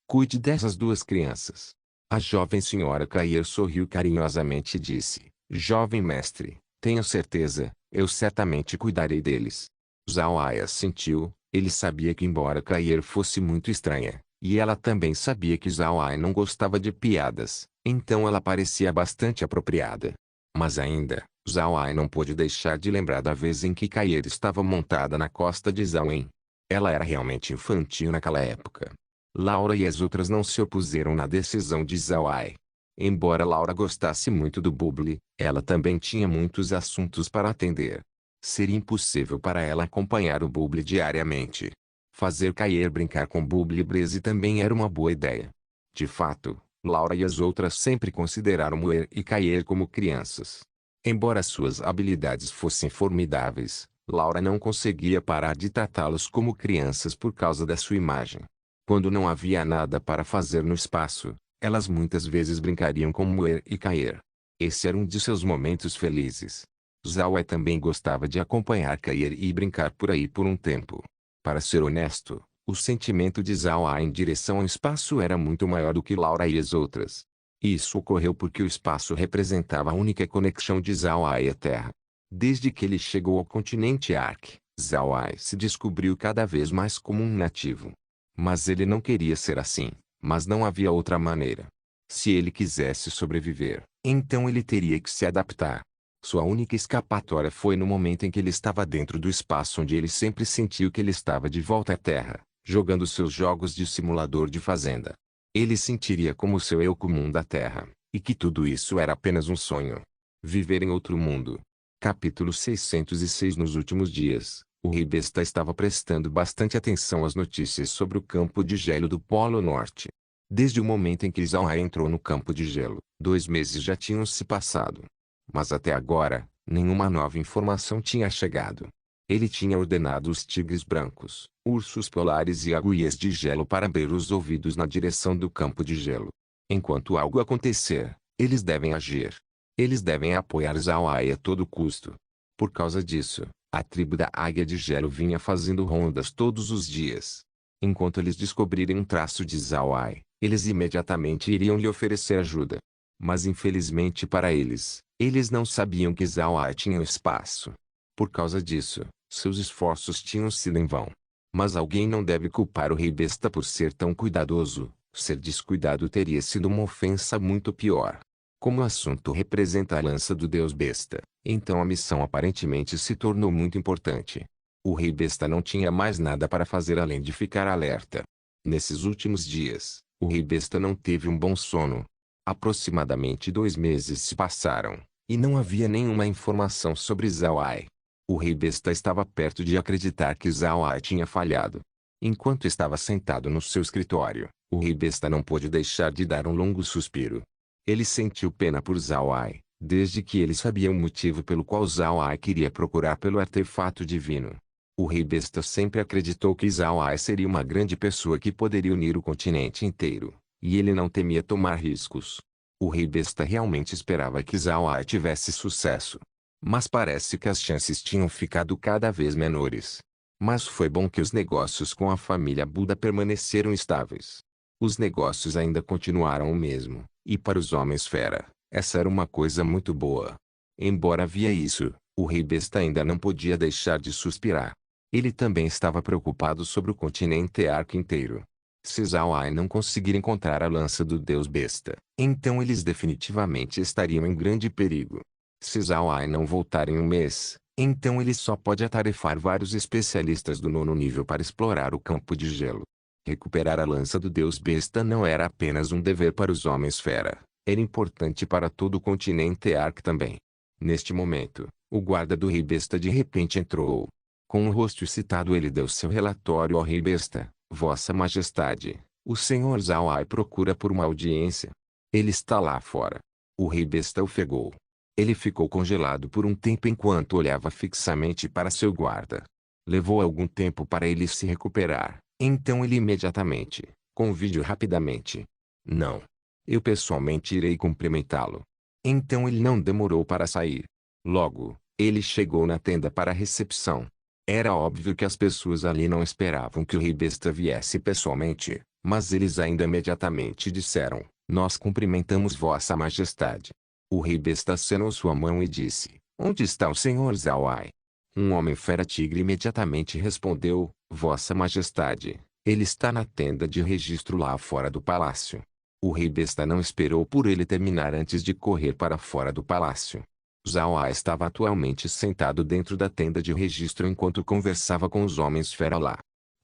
cuide dessas duas crianças. A jovem senhora Caer sorriu carinhosamente e disse: Jovem mestre, tenho certeza, eu certamente cuidarei deles. Zhao Ai assentiu. Ele sabia que embora Caer fosse muito estranha, e ela também sabia que Zhao Ai não gostava de piadas, então ela parecia bastante apropriada. Mas ainda, Zhao Ai não pôde deixar de lembrar da vez em que Caer estava montada na costa de Zhao Wen. Ela era realmente infantil naquela época. Laura e as outras não se opuseram na decisão de Zhao Ai. Embora Laura gostasse muito do Bubbly, ela também tinha muitos assuntos para atender. Seria impossível para ela acompanhar o Bubbly diariamente. Fazer Caer brincar com Bubbly e Breeze também era uma boa ideia. De fato, Laura e as outras sempre consideraram Muir e Caer como crianças. Embora suas habilidades fossem formidáveis, Laura não conseguia parar de tratá-los como crianças por causa da sua imagem. Quando não havia nada para fazer no espaço, elas muitas vezes brincariam com Muir e Caer. Esse era um de seus momentos felizes. Zhao Ai também gostava de acompanhar Caer e brincar por aí por um tempo. Para ser honesto, o sentimento de Zhao Ai em direção ao espaço era muito maior do que Laura e as outras. Isso ocorreu porque o espaço representava a única conexão de Zhao Ai à Terra. Desde que ele chegou ao continente Ark, Zhao Ai se descobriu cada vez mais como um nativo. Mas ele não queria ser assim, mas não havia outra maneira. Se ele quisesse sobreviver, então ele teria que se adaptar. Sua única escapatória foi no momento em que ele estava dentro do espaço onde ele sempre sentiu que ele estava de volta à Terra, jogando seus jogos de simulador de fazenda. Ele sentiria como seu eu comum da Terra, e que tudo isso era apenas um sonho. Viver em outro mundo. Capítulo 606. Nos últimos dias, o rei Besta estava prestando bastante atenção às notícias sobre o campo de gelo do Polo Norte. Desde o momento em que Zhao Ai entrou no campo de gelo, 2 meses já tinham se passado. Mas até agora, nenhuma nova informação tinha chegado. Ele tinha ordenado os tigres brancos, ursos polares e agulhas de gelo para abrir os ouvidos na direção do campo de gelo. Enquanto algo acontecer, eles devem agir. Eles devem apoiar Zhao Ai a todo custo. Por causa disso, a tribo da Águia de Gelo vinha fazendo rondas todos os dias. Enquanto eles descobrirem um traço de Zhao Ai, eles imediatamente iriam lhe oferecer ajuda. Mas infelizmente para eles não sabiam que Zhao Ai tinha espaço. Por causa disso, seus esforços tinham sido em vão. Mas alguém não deve culpar o rei Besta por ser tão cuidadoso. Ser descuidado teria sido uma ofensa muito pior. Como o assunto representa a lança do deus Besta, então a missão aparentemente se tornou muito importante. O rei Besta não tinha mais nada para fazer além de ficar alerta. Nesses últimos dias, o rei Besta não teve um bom sono. Aproximadamente 2 meses se passaram, e não havia nenhuma informação sobre Zhao Ai. O rei Besta estava perto de acreditar que Zhao Ai tinha falhado. Enquanto estava sentado no seu escritório, o rei Besta não pôde deixar de dar um longo suspiro. Ele sentiu pena por Zhao Ai, desde que ele sabia o motivo pelo qual Zhao Ai queria procurar pelo artefato divino. O rei Besta sempre acreditou que Zhao Ai seria uma grande pessoa que poderia unir o continente inteiro, e ele não temia tomar riscos. O rei Besta realmente esperava que Zhao Ai tivesse sucesso. Mas parece que as chances tinham ficado cada vez menores. Mas foi bom que os negócios com a família Buda permaneceram estáveis. Os negócios ainda continuaram o mesmo, e para os homens-fera, essa era uma coisa muito boa. Embora havia isso, o rei Besta ainda não podia deixar de suspirar. Ele também estava preocupado sobre o continente Ark inteiro. Se Zhao Ai não conseguir encontrar a lança do deus Besta, então eles definitivamente estariam em grande perigo. Se Zhao Ai não voltar em um mês, então ele só pode atarefar vários especialistas do 9º nível para explorar o campo de gelo. Recuperar a lança do deus Besta não era apenas um dever para os homens-fera, era importante para todo o continente Ark também. Neste momento, o guarda do rei Besta de repente entrou. Com o rosto excitado ele deu seu relatório ao rei Besta. Vossa Majestade, o senhor Zhao Ai procura por uma audiência. Ele está lá fora. O rei Besta ofegou. Ele ficou congelado por um tempo enquanto olhava fixamente para seu guarda. Levou algum tempo para ele se recuperar, então ele imediatamente, convide-o rapidamente. Não. Eu pessoalmente irei cumprimentá-lo. Então ele não demorou para sair. Logo, ele chegou na tenda para a recepção. Era óbvio que as pessoas ali não esperavam que o rei Besta viesse pessoalmente, Mas eles ainda imediatamente disseram: Nós cumprimentamos Vossa Majestade. O rei besta acenou sua mão e disse: Onde está o senhor Zawai? Um homem fera-tigre imediatamente respondeu: Vossa Majestade, ele está na tenda de registro lá fora do palácio. O rei besta não esperou por ele terminar antes de correr para fora do palácio. Zawai estava atualmente sentado dentro da tenda de registro enquanto conversava com os homens fera lá.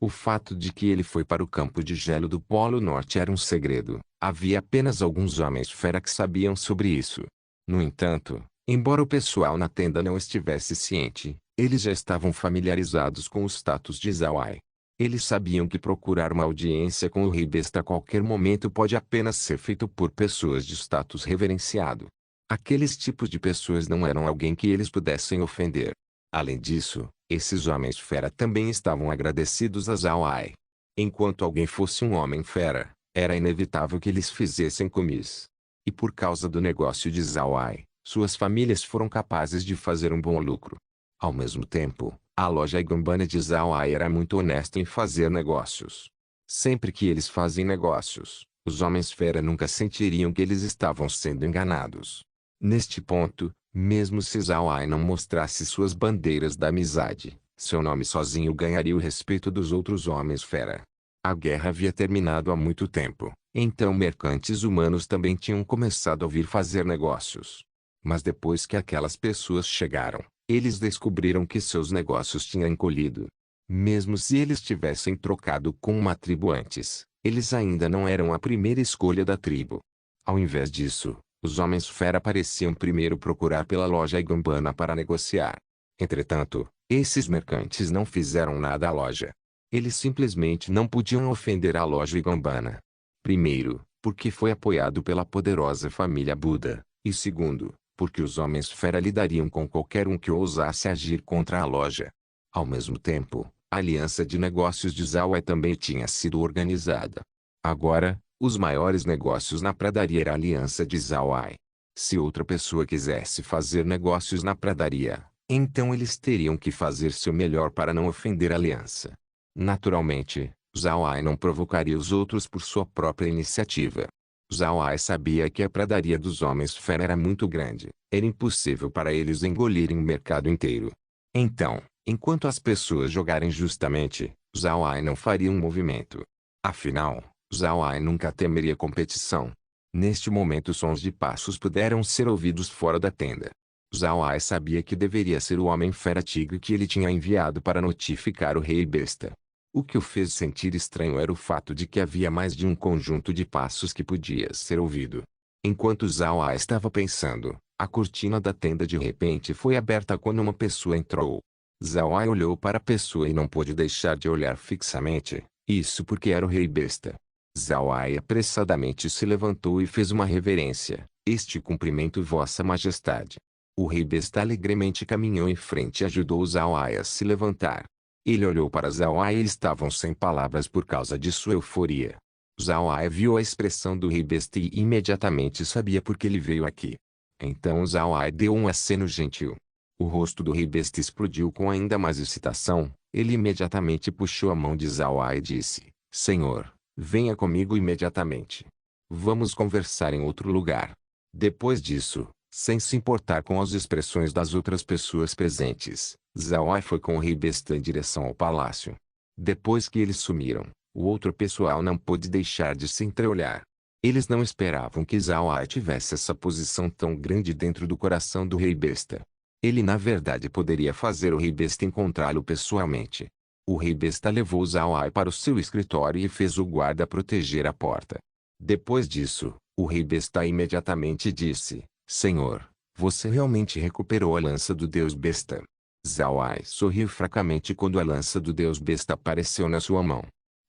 O fato de que ele foi para o campo de gelo do Polo Norte era um segredo. Havia apenas alguns homens fera que sabiam sobre isso. No entanto, embora o pessoal na tenda não estivesse ciente, eles já estavam familiarizados com o status de Zawai. Eles sabiam que procurar uma audiência com o rei besta a qualquer momento pode apenas ser feito por pessoas de status reverenciado. Aqueles tipos de pessoas não eram alguém que eles pudessem ofender. Além disso, esses homens fera também estavam agradecidos a Zawai. Enquanto alguém fosse um homem fera, era inevitável que eles fizessem comis. E por causa do negócio de Zawai, suas famílias foram capazes de fazer um bom lucro. Ao mesmo tempo, a loja Igambana de Zawai era muito honesta em fazer negócios. Sempre que eles fazem negócios, os homens fera nunca sentiriam que eles estavam sendo enganados. Neste ponto, mesmo se Zawai não mostrasse suas bandeiras da amizade, seu nome sozinho ganharia o respeito dos outros homens fera. A guerra havia terminado há muito tempo, então mercantes humanos também tinham começado a vir fazer negócios. Mas depois que aquelas pessoas chegaram, eles descobriram que seus negócios tinham encolhido. Mesmo se eles tivessem trocado com uma tribo antes, eles ainda não eram a primeira escolha da tribo. Ao invés disso, os homens fera pareciam primeiro procurar pela loja Igambana para negociar. Entretanto, esses mercantes não fizeram nada à loja. Eles simplesmente não podiam ofender a loja Igambana. Primeiro, porque foi apoiado pela poderosa família Buda, e segundo, porque os homens fera lidariam com qualquer um que ousasse agir contra a loja. Ao mesmo tempo, a aliança de negócios de Zawai também tinha sido organizada. Agora, os maiores negócios na pradaria era a aliança de Zawai. Se outra pessoa quisesse fazer negócios na pradaria, então eles teriam que fazer seu melhor para não ofender a aliança. Naturalmente, Zawai não provocaria os outros por sua própria iniciativa. Zawai sabia que a pradaria dos homens fera era muito grande, era impossível para eles engolirem o mercado inteiro. Então, enquanto as pessoas jogarem justamente, Zawai não faria um movimento. Afinal, Zawai nunca temeria competição. Neste momento sons de passos puderam ser ouvidos fora da tenda. Zawai sabia que deveria ser o homem fera-tigre que ele tinha enviado para notificar o rei besta. O que o fez sentir estranho era o fato de que havia mais de um conjunto de passos que podia ser ouvido. Enquanto Zawai estava pensando, a cortina da tenda de repente foi aberta quando uma pessoa entrou. Zawai olhou para a pessoa e não pôde deixar de olhar fixamente, isso porque era o rei besta. Zawai apressadamente se levantou e fez uma reverência: Este cumprimento Vossa Majestade. O rei besta alegremente caminhou em frente e ajudou Zawai a se levantar. Ele olhou para Zawai e estavam sem palavras por causa de sua euforia. Zawai viu a expressão do rei besta e imediatamente sabia por que ele veio aqui. Então Zawai deu um aceno gentil. O rosto do rei besta explodiu com ainda mais excitação. Ele imediatamente puxou a mão de Zawai e disse: Senhor, venha comigo imediatamente. Vamos conversar em outro lugar. Depois disso, sem se importar com as expressões das outras pessoas presentes, Zawai foi com o rei besta em direção ao palácio. Depois que eles sumiram, o outro pessoal não pôde deixar de se entreolhar. Eles não esperavam que Zawai tivesse essa posição tão grande dentro do coração do rei besta. Ele na verdade poderia fazer o rei besta encontrá-lo pessoalmente. O rei besta levou Zawai para o seu escritório e fez o guarda proteger a porta. Depois disso, o rei besta imediatamente disse: Senhor, você realmente recuperou a lança do deus besta. Zawai sorriu fracamente quando a lança do deus besta apareceu na sua mão.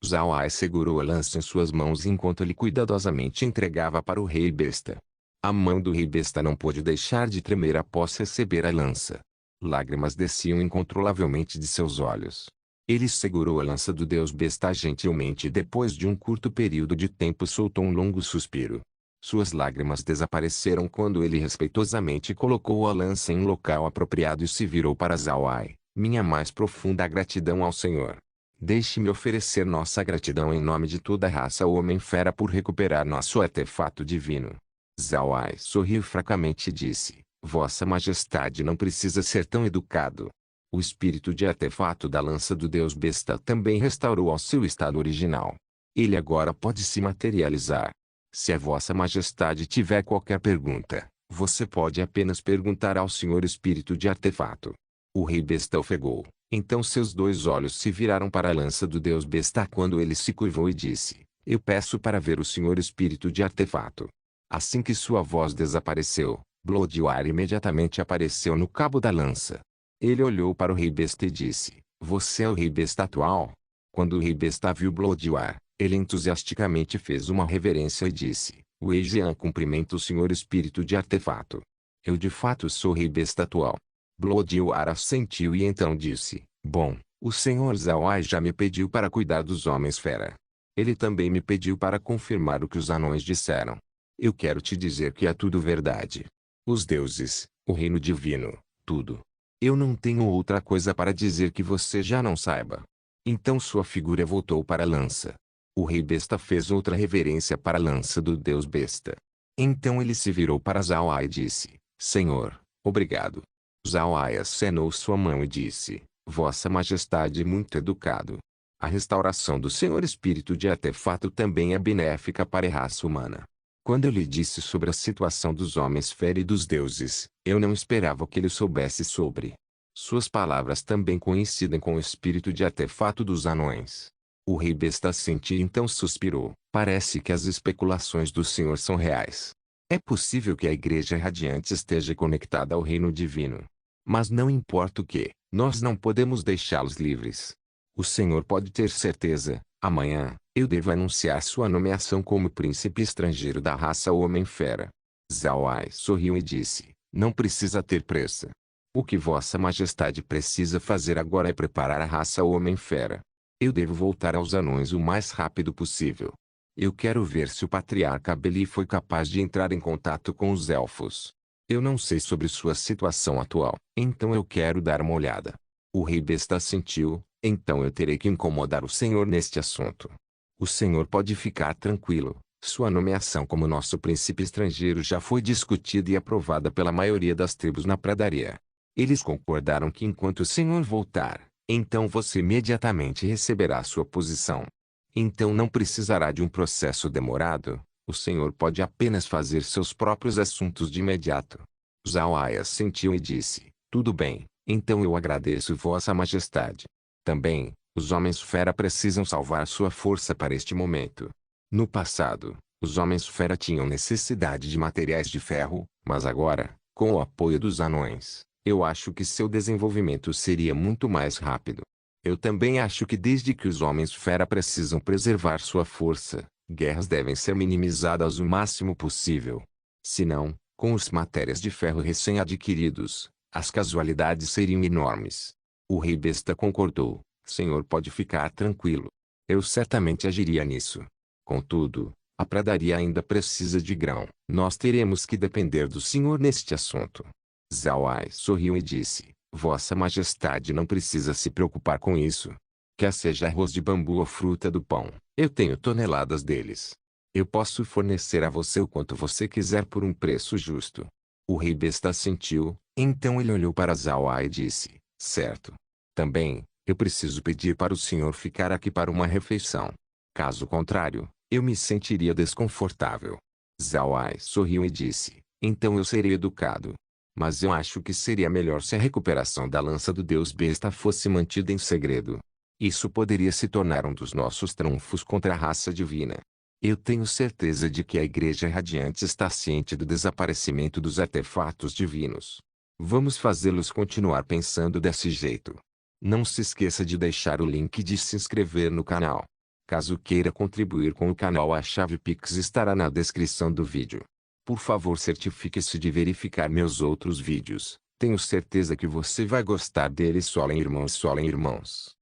Zawai segurou a lança em suas mãos enquanto ele cuidadosamente entregava para o rei besta. A mão do rei besta não pôde deixar de tremer após receber a lança. Lágrimas desciam incontrolavelmente de seus olhos. Ele segurou a lança do deus besta gentilmente e depois de um curto período de tempo soltou um longo suspiro. Suas lágrimas desapareceram quando ele respeitosamente colocou a lança em um local apropriado e se virou para Zawai: Minha mais profunda gratidão ao Senhor. Deixe-me oferecer nossa gratidão em nome de toda a raça Homem-Fera por recuperar nosso artefato divino. Zhao Ai sorriu fracamente e disse, Vossa Majestade não precisa ser tão educado. O espírito de artefato da lança do Deus Besta também restaurou ao seu estado original. Ele agora pode se materializar. Se a Vossa Majestade tiver qualquer pergunta, você pode apenas perguntar ao Senhor Espírito de Artefato. O rei Besta ofegou. Então seus 2 olhos se viraram para a lança do Deus Besta quando ele se curvou e disse, Eu peço para ver o Senhor Espírito de Artefato. Assim que sua voz desapareceu, Bloodwire imediatamente apareceu no cabo da lança. Ele olhou para o rei Besta e disse, Você é o rei Besta atual? Quando o rei Besta viu Bloodwire, ele entusiasticamente fez uma reverência e disse, Wei Jian cumprimenta o Senhor Espírito de Artefato. Eu de fato sou o rei Besta atual. Bloodwire assentiu e então disse, Bom, o Senhor Zhao Ai já me pediu para cuidar dos Homens-Fera. Ele também me pediu para confirmar o que os anões disseram. Eu quero te dizer que é tudo verdade. Os deuses, o reino divino, tudo. Eu não tenho outra coisa para dizer que você já não saiba. Então sua figura voltou para a lança. O rei Besta fez outra reverência para a lança do Deus Besta. Então ele se virou para Zhao Ai e disse, Senhor, obrigado. Zhao Ai acenou sua mão e disse, Vossa Majestade muito educado. A restauração do Senhor Espírito de Artefato também é benéfica para a raça humana. Quando eu lhe disse sobre a situação dos Homens-Fera e dos deuses, eu não esperava que ele soubesse sobre. Suas palavras também coincidem com o espírito de artefato dos anões. O rei Besta sentiu e então suspirou. Parece que as especulações do Senhor são reais. É possível que a Igreja Radiante esteja conectada ao reino divino. Mas não importa o que, nós não podemos deixá-los livres. O Senhor pode ter certeza, amanhã, eu devo anunciar sua nomeação como príncipe estrangeiro da raça Homem-Fera. Zhao Ai sorriu e disse, não precisa ter pressa. O que Vossa Majestade precisa fazer agora é preparar a raça Homem-Fera. Eu devo voltar aos anões o mais rápido possível. Eu quero ver se o patriarca Beli foi capaz de entrar em contato com os elfos. Eu não sei sobre sua situação atual, então eu quero dar uma olhada. O rei Besta assentiu, então eu terei que incomodar o senhor neste assunto. O senhor pode ficar tranquilo, sua nomeação como nosso príncipe estrangeiro já foi discutida e aprovada pela maioria das tribos na pradaria. Eles concordaram que enquanto o senhor voltar, então você imediatamente receberá sua posição. Então não precisará de um processo demorado, o senhor pode apenas fazer seus próprios assuntos de imediato. Zhao Ai assentiu e disse, tudo bem, então eu agradeço Vossa Majestade. Também, os Homens-Fera precisam salvar sua força para este momento. No passado, os Homens-Fera tinham necessidade de materiais de ferro, mas agora, com o apoio dos anões, eu acho que seu desenvolvimento seria muito mais rápido. Eu também acho que desde que os Homens-Fera precisam preservar sua força, guerras devem ser minimizadas o máximo possível. Senão, com os matérias de ferro recém-adquiridos, as casualidades seriam enormes. O rei Besta concordou, senhor pode ficar tranquilo. Eu certamente agiria nisso. Contudo, a pradaria ainda precisa de grão. Nós teremos que depender do senhor neste assunto. Zhao Ai sorriu e disse, Vossa Majestade não precisa se preocupar com isso. Quer seja arroz de bambu ou fruta do pão, eu tenho toneladas deles. Eu posso fornecer a você o quanto você quiser por um preço justo. O rei Besta assentiu, então ele olhou para Zhao Ai e disse, certo. Também, eu preciso pedir para o senhor ficar aqui para uma refeição. Caso contrário, eu me sentiria desconfortável. Zhao Ai sorriu e disse, então eu serei educado. Mas eu acho que seria melhor se a recuperação da lança do Deus Besta fosse mantida em segredo. Isso poderia se tornar um dos nossos trunfos contra a raça divina. Eu tenho certeza de que a Igreja Radiante está ciente do desaparecimento dos artefatos divinos. Vamos fazê-los continuar pensando desse jeito. Não se esqueça de deixar o link de se inscrever no canal. Caso queira contribuir com o canal, a chave Pix estará na descrição do vídeo. Por favor, certifique-se de verificar meus outros vídeos. Tenho certeza que você vai gostar deles. Solem irmãos, solem irmãos.